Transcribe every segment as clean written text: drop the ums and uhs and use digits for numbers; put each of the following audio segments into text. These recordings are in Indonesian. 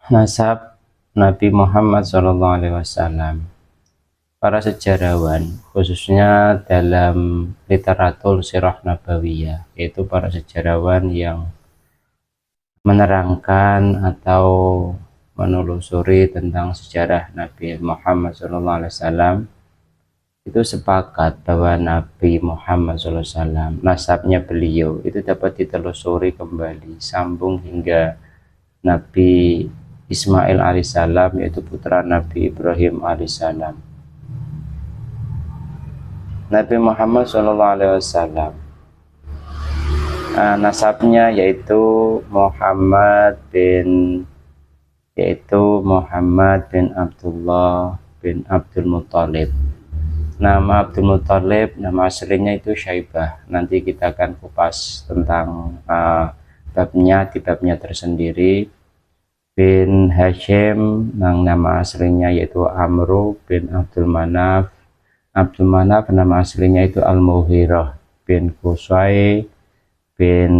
Nasab Nabi Muhammad SAW. Para sejarawan, khususnya dalam literatur sirah nabawiyah, yaitu para sejarawan yang menerangkan atau menelusuri tentang sejarah Nabi Muhammad SAW, itu sepakat bahwa Nabi Muhammad SAW, nasabnya beliau itu dapat ditelusuri kembali, sambung hingga Nabi Ismail alaihissalam, yaitu putra Nabi Ibrahim alaihissalam. Nabi Muhammad SAW, nasabnya yaitu Muhammad bin Abdullah bin Abdul Muthalib. Nama Abdul Muthalib, nama aslinya itu Syaibah. Nanti kita akan kupas tentang babnya di babnya tersendiri. Bin Hashim, yang nama aslinya yaitu Amru bin Abdul Manaf. Abdul Manaf nama aslinya itu Al-Mughirah bin Qusay. Bin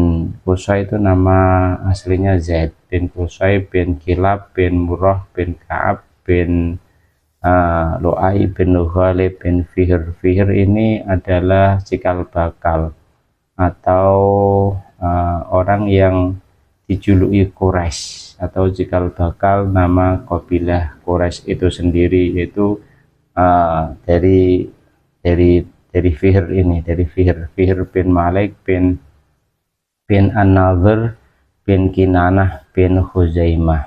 Qusay itu nama aslinya Zaid bin Qusay bin Kilab bin Murrah bin Ka'ab bin Lu'ay bin Ghalib bin Fihr. Fihr ini adalah cikal bakal atau orang yang dijuluki Quraisy, atau cikal bakal nama kabilah Quraisy itu sendiri, yaitu dari Fihr ini, dari Fihr bin Malik bin An-Nadhr bin Kinanah bin Khuzaimah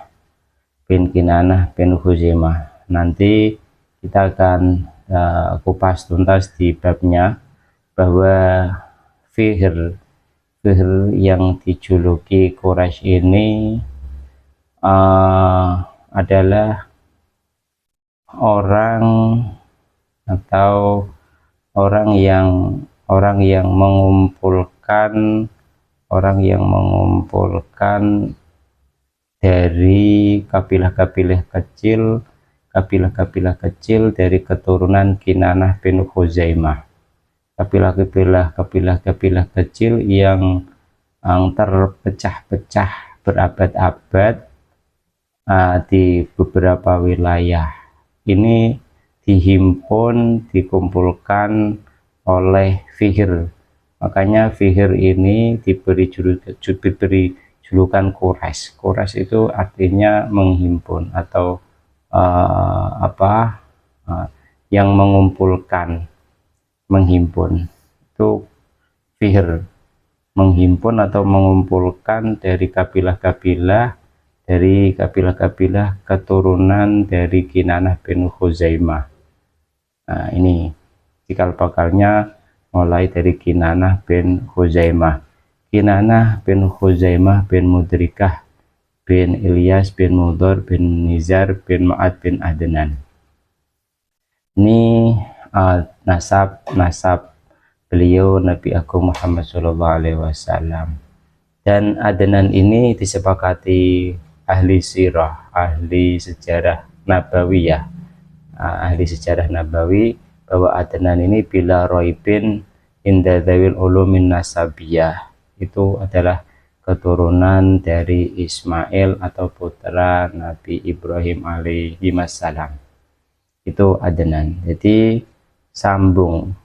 Nanti kita akan kupas tuntas di babnya bahwa Fihr yang dijuluki Quraisy ini adalah orang yang mengumpulkan dari kabilah-kabilah kecil dari keturunan Kinanah bin Khuzaimah. Kabilah kecil yang terpecah-pecah berabad-abad di beberapa wilayah. Ini dikumpulkan oleh Fihr. Makanya Fihr ini diberi julukan Quraisy. Quraisy itu artinya menghimpun atau yang menghimpun. Itu Fihr, menghimpun atau mengumpulkan dari kabilah-kabilah keturunan dari Kinanah bin Khuzaimah. Nah, ini cikal bakalnya mulai dari Kinanah bin Khuzaimah. Kinanah bin Khuzaimah bin Mudrikah bin Ilyas bin Mudhar bin Nizar bin Ma'ad bin Adnan. Ini nasab beliau Nabi Agung Muhammad SAW. Dan Adnan ini disepakati ahli sirah, ahli sejarah nabawiyah, bahwa Adnan ini bila roibin inda dzawil ulumin nasabiyah, itu adalah keturunan dari Ismail atau putra Nabi Ibrahim alaihi wassalam. Itu Adnan. Jadi sambung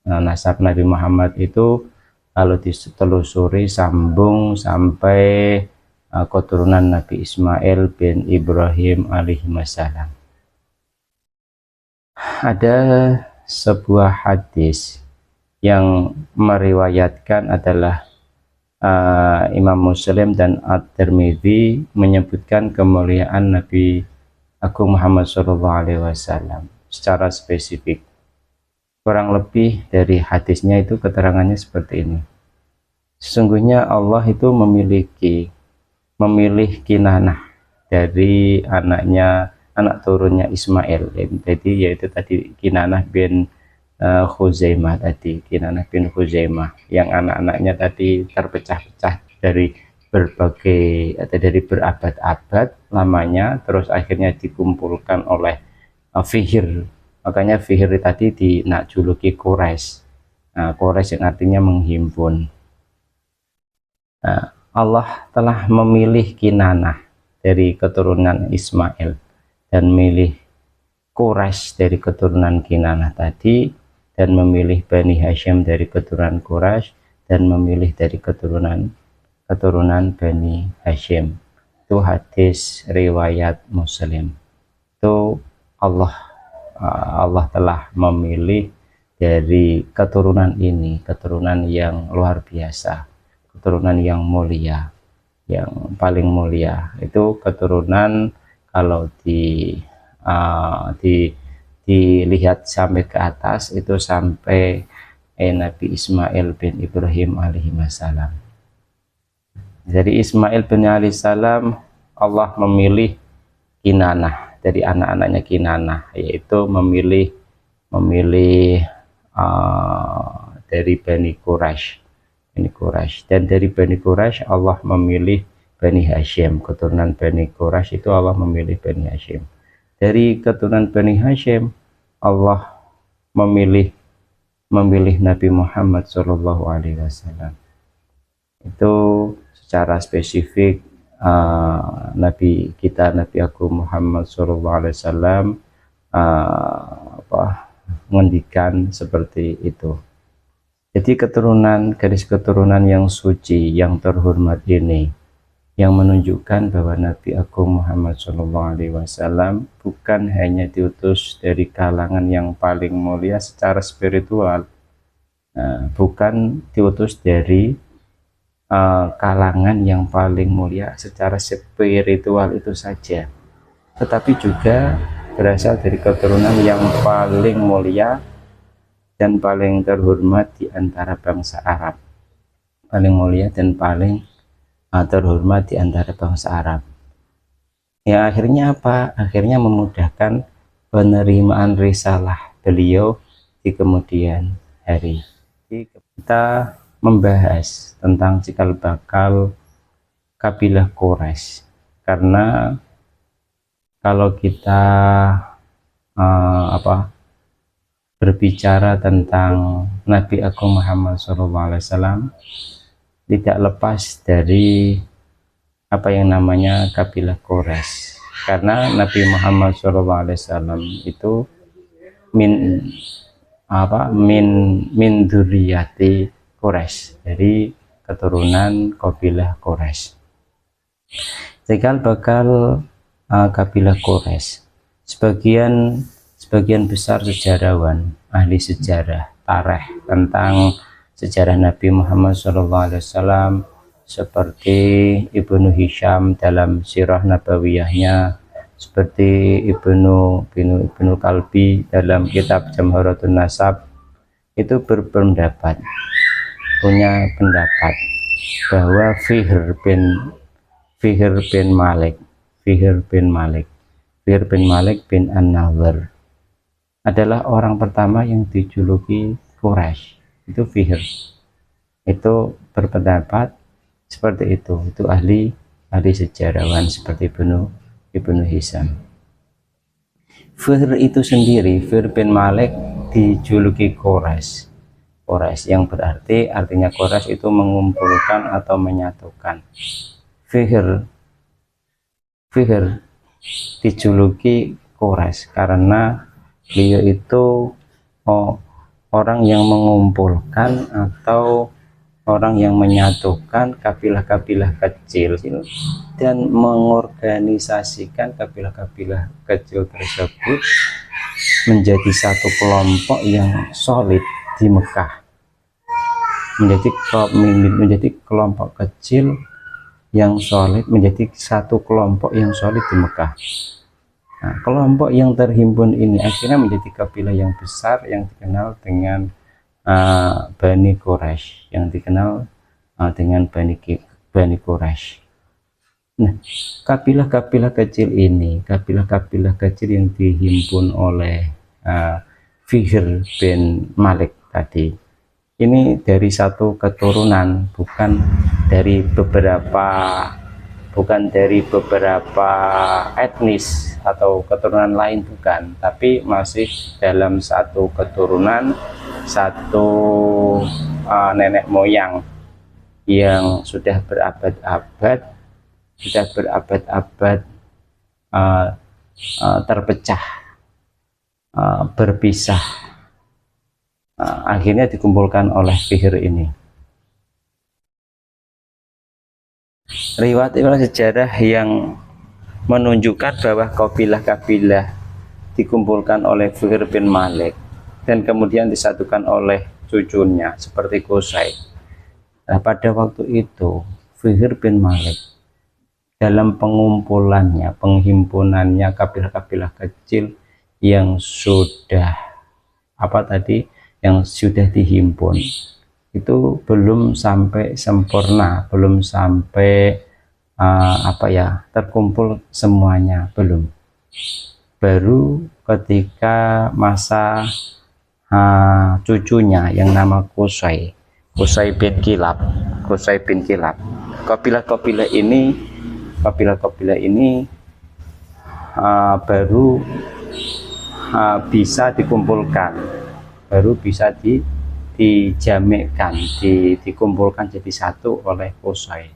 nasab Nabi Muhammad itu kalau ditelusuri sambung sampai keturunan Nabi Ismail bin Ibrahim alaihi wassalam. Ada sebuah hadis yang meriwayatkan adalah Imam Muslim dan At-Tirmidzi, menyebutkan kemuliaan Nabi Agung Muhammad SAW secara spesifik. Kurang lebih dari hadisnya itu keterangannya seperti ini. Sesungguhnya Allah itu memilih Kinanah dari anak turunnya Ismail, jadi yaitu tadi Kinanah bin Khuzaimah tadi, Kinanah bin Khuzaimah, yang anak-anaknya tadi terpecah-pecah dari berabad-abad lamanya, terus akhirnya dikumpulkan oleh Fihr. Makanya Fihr tadi dijuluki Quraisy. Quraisy yang artinya menghimpun. Allah telah memilih Kinanah dari keturunan Ismail dan milih Quraisy dari keturunan Kinanah tadi, dan memilih Bani Hashim dari keturunan Quraisy, dan memilih dari keturunan Bani Hashim. Itu hadis riwayat Muslim. Itu Allah telah memilih dari keturunan ini, keturunan yang luar biasa, keturunan yang mulia, yang paling mulia. Itu keturunan kalau dilihat sampai ke atas itu sampai Nabi Ismail bin Ibrahim alaihi salam. Jadi Ismail bin alaihissalam Allah memilih Kinanah dari anak-anaknya Kinanah, yaitu memilih dari Bani Quraisy, dan dari Bani Quraisy Allah memilih Bani Hashim. Keturunan Bani Quraisy itu Allah memilih Bani Hashim. Dari keturunan Bani Hashim Allah memilih Nabi Muhammad SAW. Itu secara spesifik Nabi Agung Muhammad SAW mengendikan seperti itu. Jadi garis keturunan yang suci, yang terhormat ini, yang menunjukkan bahwa Nabi Agung Muhammad SAW bukan hanya diutus dari kalangan yang paling mulia secara spiritual, bukan diutus dari kalangan yang paling mulia secara spiritual itu saja, tetapi juga berasal dari keturunan yang paling mulia dan paling terhormat di antara bangsa Arab, paling mulia dan paling terhormat di antara bangsa Arab. Ya, akhirnya apa? Akhirnya memudahkan penerimaan risalah beliau di kemudian hari. Jadi kita membahas tentang cikal bakal kabilah Quraisy, karena kalau kita berbicara tentang Nabi Agung Muhammad SAW tidak lepas dari apa yang namanya kabilah Quraisy, karena Nabi Muhammad SAW itu min dzurriyyati Quraisy, dari keturunan kabilah Quraisy. Cikal bakal kabilah Quraisy, sebagian besar sejarawan, ahli sejarah, tarikh tentang sejarah Nabi Muhammad SAW seperti Ibnu Hisham dalam sirah nabawiyahnya, seperti Ibnu Kalbi dalam kitab Jamharatun Nasab, itu punya pendapat bahwa Fihr bin Malik bin An-Nadhr adalah orang pertama yang dijuluki Quraisy. Itu Fihr, itu berpendapat seperti itu ahli sejarawan seperti Ibnu Hisham. Fihr itu sendiri, Fihr bin Malik, dijuluki Quraisy, yang berarti artinya Quraisy itu mengumpulkan atau menyatukan. Fihr dijuluki Quraisy karena beliau itu orang yang mengumpulkan atau orang yang menyatukan kabilah-kabilah kecil dan mengorganisasikan kabilah-kabilah kecil tersebut menjadi satu kelompok yang solid di Mekah, menjadi kelompok kecil yang solid, menjadi satu kelompok yang solid di Mekah. Nah, kelompok yang terhimpun ini akhirnya menjadi kabilah yang besar yang dikenal dengan Bani Quraisy, yang dikenal dengan Bani Quraisy. Nah, kabilah-kabilah kecil ini, kabilah-kabilah kecil yang dihimpun oleh Fihr bin Malik tadi, ini dari satu keturunan, bukan dari beberapa etnis atau keturunan lain, bukan, tapi masih dalam satu keturunan, satu nenek moyang yang sudah berabad-abad sudah berabad-abad uh, terpecah, berpisah, akhirnya dikumpulkan oleh Fihr ini. Riwayat sejarah yang menunjukkan bahwa kabilah-kabilah dikumpulkan oleh Fihr bin Malik dan kemudian disatukan oleh cucunya seperti Qusay. Nah, pada waktu itu Fihr bin Malik dalam pengumpulannya, penghimpunannya kabilah-kabilah kecil yang sudah yang sudah dihimpun itu belum sampai sempurna, belum sampai terkumpul semuanya, belum. Baru ketika masa cucunya yang nama Qusay bin Kilab, kabilah-kabilah ini baru bisa dikumpulkan, baru bisa dijamikkan, dikumpulkan jadi satu oleh Qusay.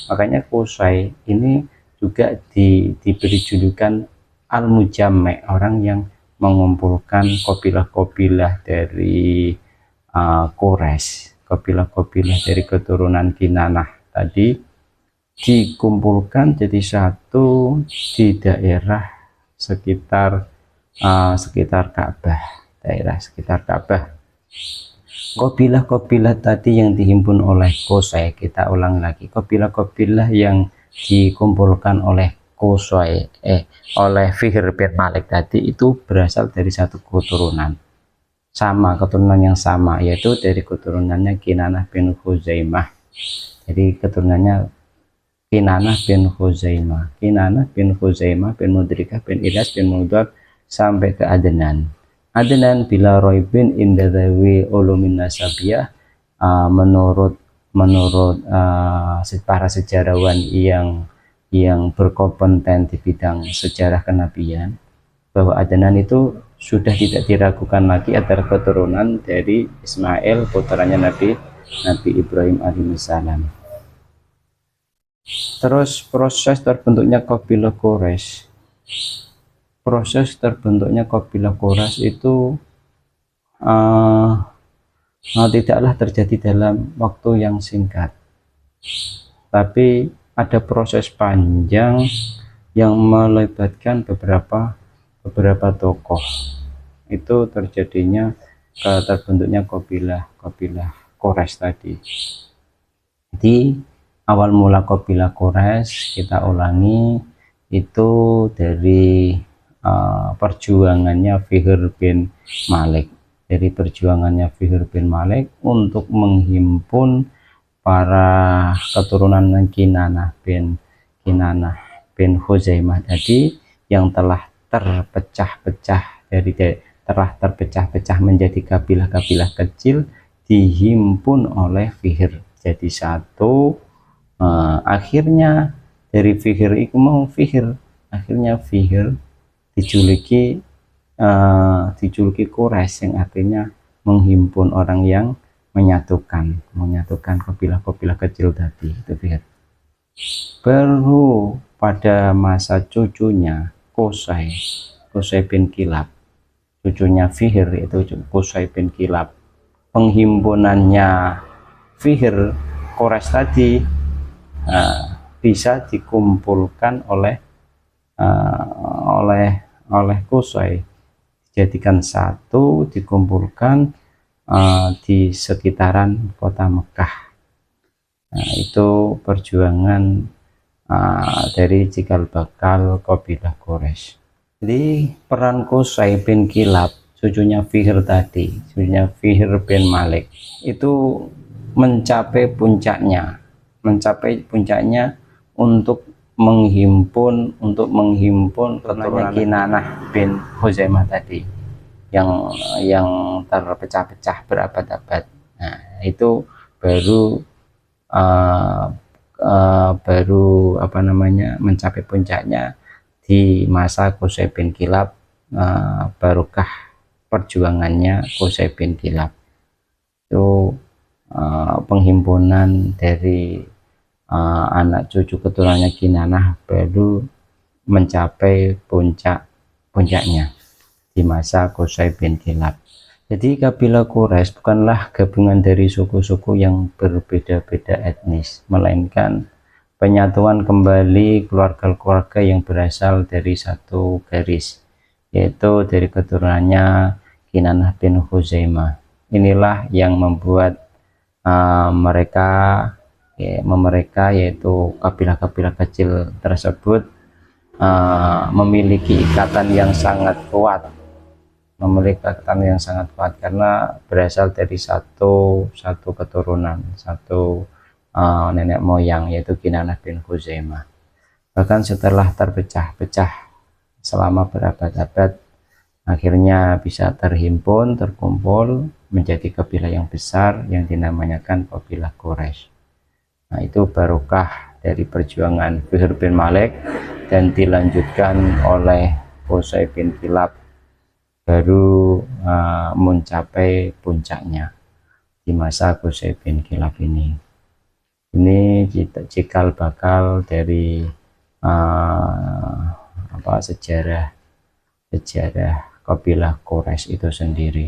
Makanya Qusay ini juga diberi julukan Al-Mujammi', orang yang mengumpulkan kabilah-kabilah dari Quraisy, kabilah-kabilah dari keturunan Kinanah tadi dikumpulkan jadi satu di daerah sekitar Ka'bah, daerah sekitar Ka'bah. Kabilah-kabilah tadi yang dihimpun oleh Qusay, kita ulang lagi, kabilah-kabilah yang dikumpulkan oleh Qusay oleh Fihr bin Malik tadi itu berasal dari satu keturunan yang sama, yaitu dari keturunannya Kinanah bin Khuzaimah. Jadi keturunannya Kinanah bin Khuzaimah bin Mudrikah bin Ilyas bin Mudar sampai ke Adnan bila roibin indadawi ulumin nasabiyah. Menurut para sejarawan yang berkompeten di bidang sejarah kenabian, bahwa Adnan itu sudah tidak diragukan lagi adalah keturunan dari Ismail, putranya Nabi Ibrahim alaihissalam. Terus proses terbentuknya kabilah Quraisy itu tidaklah terjadi dalam waktu yang singkat, tapi ada proses panjang yang melibatkan beberapa tokoh. Itu terjadinya terbentuknya kabilah Quraisy tadi. Jadi awal mula kabilah Quraisy, kita ulangi, itu dari perjuangannya Fihr bin Malik, untuk menghimpun para keturunan Kinanah bin Khuzaimah tadi yang telah terpecah-pecah menjadi kabilah-kabilah kecil, dihimpun oleh Fihr jadi satu. Akhirnya dari Fihr akhirnya Fihr dijuluki Quraisy, yang artinya menghimpun orang yang menyatukan kabilah-kabilah kecil tadi, itu Fihr. Baru pada masa cucunya Qusay bin Kilab, cucunya Fihr itu Qusay bin Kilab, penghimpunannya Fihr Quraisy tadi bisa dikumpulkan oleh Qusay, dijadikan satu, dikumpulkan di sekitaran kota Mekah. Nah, itu perjuangan dari cikal bakal kabilah Quraisy. Jadi peran Qusay bin Kilab, cucunya Fihr bin Malik, itu mencapai puncaknya untuk menghimpun keturunan Kinanah bin Khuzaimah tadi yang terpecah-pecah berabad-abad. Nah, itu baru mencapai puncaknya di masa Qusay bin Kilab, barokah perjuangannya Qusay bin Kilab. Itu penghimpunan dari anak cucu keturunannya Kinanah baru mencapai puncaknya di masa Qusay bin Kilab. Jadi kabilah Quraisy bukanlah gabungan dari suku-suku yang berbeda-beda etnis, melainkan penyatuan kembali keluarga-keluarga yang berasal dari satu garis, yaitu dari keturunannya Kinanah bin Khuzaimah. Inilah yang membuat mereka yaitu kabilah-kabilah kecil tersebut memiliki ikatan yang sangat kuat, karena berasal dari satu keturunan, satu nenek moyang, yaitu Kinanah bin Khuzaimah. Bahkan setelah terpecah-pecah selama berabad-abad, akhirnya bisa terkumpul menjadi kabilah yang besar yang dinamakan kabilah Quraisy. Nah, itu barokah dari perjuangan Fihr bin Malik dan dilanjutkan oleh Qusay bin Kilab, baru mencapai puncaknya di masa Qusay bin Kilab ini. Ini cikal bakal dari sejarah kabilah Quraisy itu sendiri.